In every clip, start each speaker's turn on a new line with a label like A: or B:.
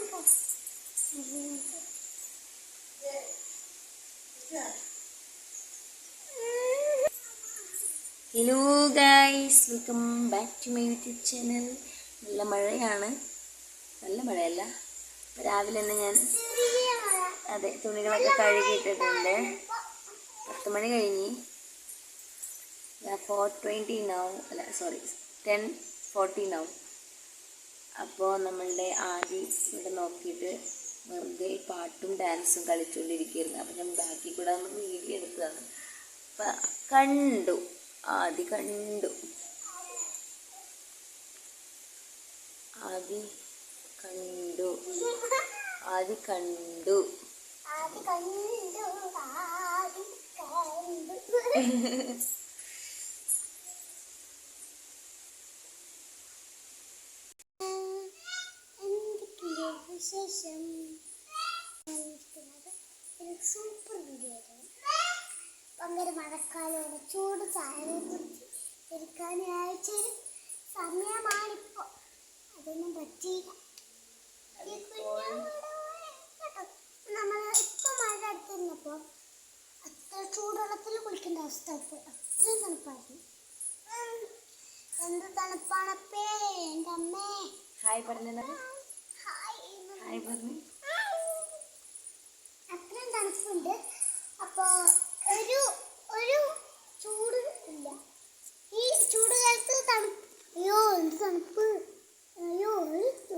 A: Hello guys, welcome back to my YouTube channel. നല്ല മഴയാണ്, നല്ല മഴയല്ല. രാവിലെ തന്നെ ഞാൻ തുണികളൊക്കെ കഴുകിയിട്ടിട്ടുണ്ട്. 10 മണി കഴിഞ്ഞ് 4:20 ആവും, അല്ല സോറി 10:14 ആവും. അപ്പോൾ നമ്മളുടെ ആദ്യം ഇവിടെ നോക്കിയിട്ട് വെറുതെ പാട്ടും ഡാൻസും കളിച്ചുകൊണ്ടിരിക്കുകയായിരുന്നു. അപ്പം ഞാൻ ബാക്കിൽ കൂടെ വീഡിയോ എടുത്തതാണ്. അപ്പം കണ്ടു ആദി കണ്ടു
B: വിശേഷം സൂപ്പർ വീഡിയോ ആയിരുന്നു. ഭയങ്കര മഴക്കാലമാണ്, ചൂട് ചായയെ കുറിച്ച് എടുക്കാനാഴ്ചയിൽ സമയമാണിപ്പോൾ. അതൊന്നും പറ്റിയില്ല. നമ്മൾ ഇപ്പം മഴ അടുത്തിരുന്നപ്പോൾ അത്ര ചൂടുവെള്ളത്തിൽ കുളിക്കേണ്ട അവസ്ഥ ഇപ്പോൾ. അത്രയും തണുപ്പായിരുന്നു. എന്ത് തണുപ്പാണപ്പേ എൻ്റെ അമ്മേ.
A: ഹായ് പറഞ്ഞു, ഹായ് പറഞ്ഞു.
B: അത്രയും തണുപ്പുണ്ട്. അപ്പോൾ ഒരു ചൂട് ഇല്ല. ഈ ചൂട് കാലത്ത് അയ്യോ എന്ത് തണുപ്പ്, അയ്യോ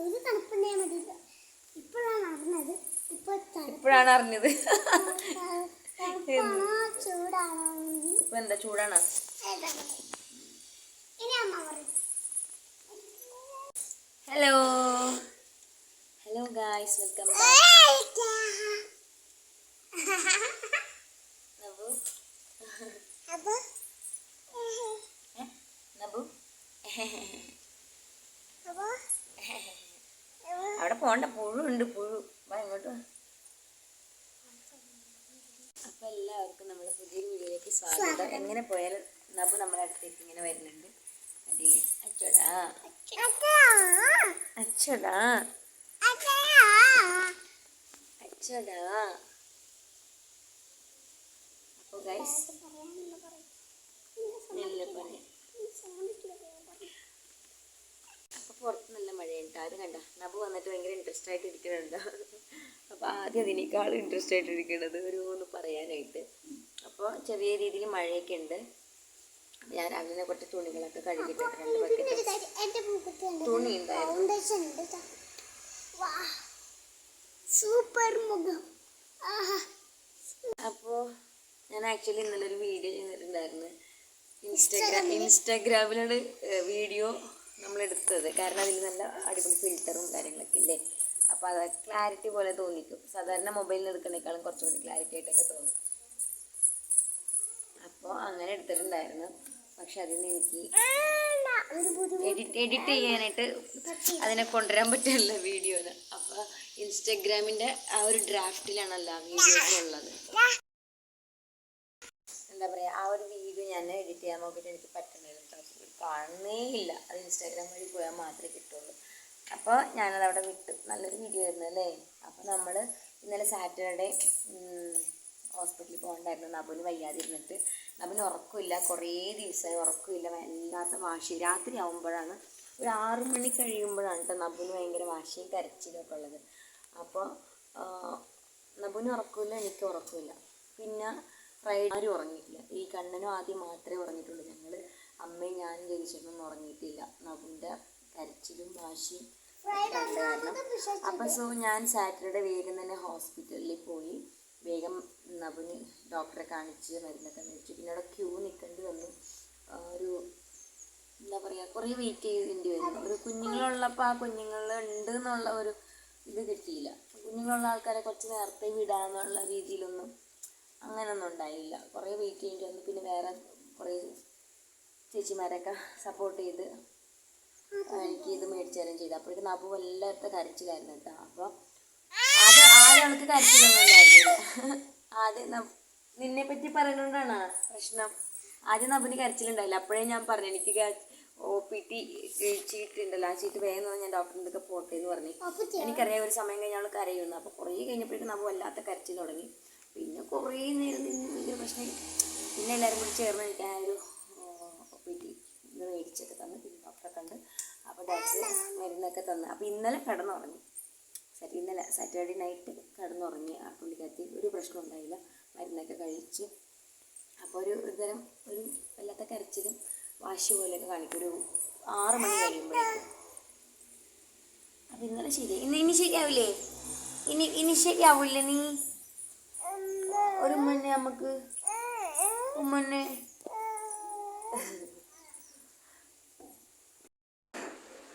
B: ഒരു തണുപ്പുണ്ടായാൽ മതി. ഇപ്പോഴാണ് അറിഞ്ഞത്.
A: ഇപ്പോഴാണ് അറിഞ്ഞത്
B: തണുപ്പാണോ ചൂടാണോ?
A: ഇപ്പൊ എന്താ ചൂടാണോ?
B: ഇനി അമ്മ പറയും.
A: ഹലോ ഗായ്സ്, വെൽക്കം അവിടെ പോണ്ട, പുഴുണ്ട്, പുഴു. വാ ഇങ്ങോട്ട്. അപ്പൊ എല്ലാവർക്കും നമ്മുടെ പുതിയൊരു വീഡിയോയിലേക്ക് സ്വാഗതം. എങ്ങനെ പോയാലും നബു നമ്മുടെ അടുത്തേക്ക് ഇങ്ങനെ വരുന്നുണ്ട്. അതെ, അച്ചോടാ അച്ചോടാ അച്ചോടാ. അപ്പൊ ഗൈസ് അപ്പൊ പുറത്ത് നല്ല മഴയുണ്ട്. അത് കണ്ട നബു വന്നിട്ട് ഭയങ്കര ഇൻട്രസ്റ്റ് ആയിട്ട് ഇരിക്കുന്നുണ്ട്. അപ്പോൾ ആദ്യം അതിനേക്കാളും ഇൻട്രസ്റ്റ് ആയിട്ട് ഇരിക്കുന്നത് ഒന്ന് പറയാനായിട്ട്. അപ്പോൾ ചെറിയ രീതിയിൽ മഴയൊക്കെ ഉണ്ട്. ഞാൻ രാവിലെ കുറച്ച് തുണികളൊക്കെ കഴുകിയിട്ടുണ്ട്. തുണി ഉണ്ടായിരുന്നു. അപ്പോൾ ഞാൻ ആക്ച്വലി ഇന്നലെ ഒരു വീഡിയോ ചെയ്തിട്ടുണ്ടായിരുന്നു. ഇൻസ്റ്റാഗ്രാമിലാണ് വീഡിയോ നമ്മളെടുത്തത്. കാരണം അതിൽ നല്ല അടിപൊളി ഫിൽറ്ററും കാര്യങ്ങളൊക്കെ ഇല്ലേ. അപ്പോൾ അത് ക്ലാരിറ്റി പോലെ തോന്നിക്കും. സാധാരണ മൊബൈലിൽ എടുക്കുന്നേക്കാളും കുറച്ചും കൂടി ക്ലാരിറ്റി ആയിട്ടൊക്കെ തോന്നും. അപ്പോൾ അങ്ങനെ എടുത്തിട്ടുണ്ടായിരുന്നു. പക്ഷെ അതിന് എനിക്ക് എഡിറ്റ് ചെയ്യാനായിട്ട് അതിനെ കൊണ്ടുവരാൻ പറ്റില്ല വീഡിയോന്. അപ്പോൾ ഇൻസ്റ്റാഗ്രാമിൻ്റെ ആ ഒരു ഡ്രാഫ്റ്റിലാണല്ലോ വീഡിയോസ് ഉള്ളത്. എന്താ പറയുക, ആ ഒരു വീഡിയോ ഞാൻ എഡിറ്റ് ചെയ്യാൻ നോക്കിയിട്ട് എനിക്ക് പറ്റുന്നില്ല. കാണുന്നേ ഇല്ല. അത് ഇൻസ്റ്റാഗ്രാം വഴി പോയാൽ മാത്രമേ കിട്ടുള്ളൂ. അപ്പോൾ ഞാനത് അവിടെ വിട്ടു. നല്ലൊരു വീഡിയോ ആയിരുന്നു അല്ലേ. അപ്പോൾ നമ്മൾ ഇന്നലെ സാറ്റർഡേ ഹോസ്പിറ്റലിൽ പോകണ്ടായിരുന്നു. നബുന് വയ്യാതിരുന്നിട്ട്. നബുന് ഉറക്കമില്ല, കുറേ ദിവസമായി ഉറക്കമില്ല, വല്ലാത്ത വാശി. രാത്രി ആകുമ്പോഴാണ്, ഒരു 6 മണി കഴിയുമ്പോഴാണ് കേട്ടോ നബുന് ഭയങ്കര വാശിയും കരച്ചിലൊക്കെ ഉള്ളത്. അപ്പോൾ നബുന് ഉറക്കമില്ല, എനിക്ക് ഉറക്കമില്ല. പിന്നെ ഫ്രൈഡേ ആരും ഉറങ്ങിയിട്ടില്ല. ഈ കണ്ണനും ആദ്യം മാത്രമേ ഉറങ്ങിയിട്ടുള്ളൂ. ഞങ്ങൾ അമ്മയും ഞാനും ജനിച്ചിട്ടൊന്നും ഉറങ്ങിയിട്ടില്ല. നബുൻ്റെ കരച്ചിലും വാശിയും കാരണം. അപ്പോൾ ഞാൻ സാറ്റർഡേ വേഗം തന്നെ ഹോസ്പിറ്റലിൽ പോയി. വേഗം നബുന് ഡോക്ടറെ കാണിച്ച് മരുന്നൊക്കെ മേടിച്ചു. പിന്നെ അവിടെ ക്യൂ നിൽക്കേണ്ടി വന്നു. ഒരു എന്താ പറയുക, കുറേ വെയിറ്റ് ചെയ്യേണ്ടി വന്നു. ഒരു കുഞ്ഞുങ്ങളുള്ളപ്പോൾ ആ കുഞ്ഞുങ്ങളുണ്ട് എന്നുള്ള ഒരു ഇത് കിട്ടിയില്ല. കുഞ്ഞുങ്ങളുള്ള ആൾക്കാരെ കുറച്ച് നേരത്തെ വിടാമെന്നുള്ള രീതിയിലൊന്നും അങ്ങനെയൊന്നും ഉണ്ടായില്ല. കുറേ വെയിറ്റ് ചെയ്യേണ്ടി വന്നു. പിന്നെ വേറെ കുറേ ചേച്ചിമാരൊക്കെ സപ്പോർട്ട് ചെയ്ത് എനിക്ക് ഇത് മേടിച്ചു തരാൻ ചെയ്തു. അപ്പോഴേക്കും നബു വല്ലാത്ത കരച്ചിലായിരുന്നു കേട്ടോ. അപ്പോൾ ആദ്യം കരച്ചിലൊന്നും ഉണ്ടായിരുന്നില്ല. ആദ്യം നിന്നെ പറ്റി പറയുന്നതുകൊണ്ടാണ് പ്രശ്നം. ആദ്യം നബുന് കരച്ചിലുണ്ടായില്ല. അപ്പോഴേ ഞാൻ പറഞ്ഞു എനിക്ക് OPT ചീട്ടുണ്ടല്ലോ, ആ ചീട്ട് വേഗം ഞാൻ ഡോക്ടറിൻ്റെ അടുത്ത് പോട്ടെ എന്ന് പറഞ്ഞു. എനിക്കറിയാം ഒരു സമയം കഴിഞ്ഞാൽ അവൾ കരയുന്നു. അപ്പോൾ കുറേ കഴിഞ്ഞപ്പോഴേക്കും നമ്മൾ വല്ലാത്ത കരച്ചിൽ തുടങ്ങി. പിന്നെ കുറേ നേരം നിന്ന് ഭയങ്കര പ്രശ്നം. പിന്നെ എല്ലാവരും കൂടി ചേർന്ന് എനിക്ക് ആ ഒരു OPT ഇത് മേടിച്ചൊക്കെ തന്നു. പിന്നെ ഡോക്ടറെ കണ്ട് അപ്പോൾ ഡോക്ടർ മരുന്നൊക്കെ തന്നു. അപ്പോൾ ഇന്നലെ കിടന്നുറങ്ങി. ഇന്നലെ സാറ്റർഡേ നൈറ്റ് കിടന്നുറങ്ങി. ആ പുള്ളിക്കാരത്തി ഒരു പ്രശ്നം ഉണ്ടായില്ല, മരുന്നൊക്കെ കഴിച്ച്. അപ്പോൾ ഒരു തരം ഒരു വല്ലാത്ത കരച്ചിലും വാശി പോലെയൊക്കെ കാണിക്കും ഒരു 6 മണി കഴിയുമ്പോഴേക്കും. അപ്പം ഇന്നലെ ശരി, ഇനി ശരിയാവില്ലേ? ഇനി ശരിയാവില്ലേ? നീ ഒരു ഉമ്മന്നെ നമുക്ക് ഉമ്മന്നെ.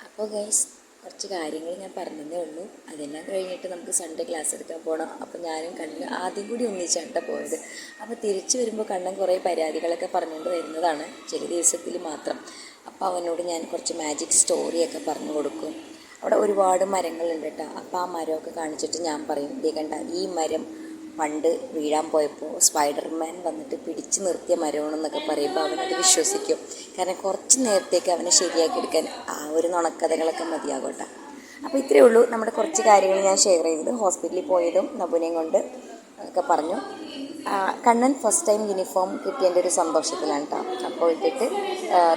A: അപ്പോൾ ഗൈസ് കുറച്ച് കാര്യങ്ങൾ ഞാൻ പറഞ്ഞതേ ഉള്ളൂ. അതെല്ലാം കഴിഞ്ഞിട്ട് നമുക്ക് സൺഡേ ക്ലാസ് എടുക്കാൻ പോകണം. അപ്പോൾ ഞാനും കണ്ണനും ആദ്യം കൂടി ഒന്നിച്ചാണ് പോയത്. അപ്പോൾ തിരിച്ചു വരുമ്പോൾ കണ്ണൻ കുറേ പരാതികളൊക്കെ പറഞ്ഞുകൊണ്ട് വരുന്നതാണ്, ചില ദിവസത്തിൽ മാത്രം. അപ്പോൾ അവനോട് ഞാൻ കുറച്ച് മാജിക് സ്റ്റോറിയൊക്കെ പറഞ്ഞു കൊടുക്കും. അവിടെ ഒരുപാട് മരങ്ങളുണ്ട് കേട്ടോ. അപ്പോൾ ആ മരമൊക്കെ കാണിച്ചിട്ട് ഞാൻ പറയും, ദേ കണ്ട ഈ മരം പണ്ട് വീഴാൻ പോയപ്പോൾ സ്പൈഡർമാൻ വന്നിട്ട് പിടിച്ച് നിർത്തിയ മരമാണെന്നൊക്കെ പറയുമ്പോൾ അവനത് വിശ്വസിക്കും. കാരണം കുറച്ച് നേരത്തേക്ക് അവനെ ശരിയാക്കി എടുക്കാൻ ആ ഒരു നുണക്കഥകളൊക്കെ മതിയാകട്ടെ. അപ്പോൾ ഇത്രയേ ഉള്ളൂ നമ്മുടെ കുറച്ച് കാര്യങ്ങൾ ഞാൻ ഷെയർ ചെയ്തത്. ഹോസ്പിറ്റലിൽ പോയതും നബുനെയും കൊണ്ട് ഒക്കെ പറഞ്ഞു. കണ്ണൻ ഫസ്റ്റ് ടൈം യൂണിഫോം കിട്ടിയതിൻ്റെ ഒരു സന്തോഷത്തിലാണ് കേട്ടോ. അപ്പോൾ ഇട്ടിട്ട്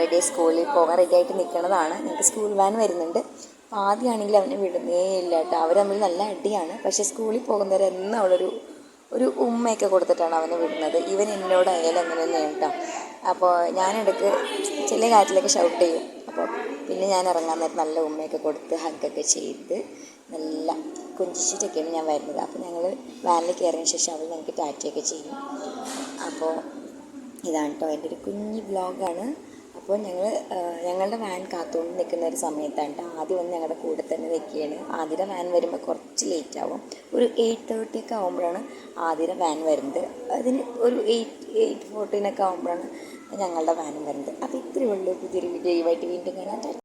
A: റെഡി സ്കൂളിൽ പോകാൻ റെഡിയായിട്ട് നിൽക്കുന്നതാണ്. ഞങ്ങൾക്ക് സ്കൂൾ വാൻ വരുന്നുണ്ട്. അപ്പോൾ ആദ്യമാണെങ്കിൽ അവനെ വിടുന്നേ ഇല്ല കേട്ടോ. അവർ തമ്മിൽ നല്ല അടിയാണ്. പക്ഷേ സ്കൂളിൽ പോകുന്നവരെന്നും ഒരു ഉമ്മയൊക്കെ കൊടുത്തിട്ടാണ് അവനെ വിടുന്നത്. ഇവൻ എന്നോടായാലും അങ്ങനെ തന്നെയാണ് കേട്ടോ. അപ്പോൾ ഞാനിടയ്ക്ക് ചില കാര്യത്തിലൊക്കെ ഷൗട്ട് ചെയ്യും. അപ്പോൾ പിന്നെ ഞാൻ ഇറങ്ങാൻ നേരം നല്ല ഉമ്മയൊക്കെ കൊടുത്ത് ഹഗ്ഗൊക്കെ ചെയ്ത് നല്ല കൊഞ്ചിച്ചിട്ടൊക്കെയാണ് ഞാൻ വരുന്നത്. അപ്പോൾ ഞങ്ങൾ വാനിൽ കയറിയതിന് ശേഷം അവൾ ഞങ്ങൾക്ക് ടാറ്റയൊക്കെ ചെയ്യും. അപ്പോൾ ഇതാണ് കേട്ടോ എൻ്റെ ഒരു കുഞ്ഞ് വ്ലോഗാണ്. അപ്പോൾ ഞങ്ങളുടെ വാൻ കാത്തുകൊണ്ട് നിൽക്കുന്ന ഒരു സമയത്താണ് കേട്ടോ ആദ്യം വന്ന് ഞങ്ങളുടെ കൂടെ തന്നെ നിൽക്കുകയാണ്. ആതിര വാൻ വരുമ്പോൾ കുറച്ച് ലേറ്റ് ആവും. ഒരു 8:30 ഒക്കെ ആകുമ്പോഴാണ് ആതിര വാൻ വരുന്നത്. അതിന് ഒരു 8:14 ആകുമ്പോഴാണ് ഞങ്ങളുടെ വാനും വരുന്നത്. അപ്പോൾ ഇത്രയേ ഉള്ളൂ. പുതിയൊരു വീഡിയോയുമായിട്ട് വീണ്ടും കാണാം.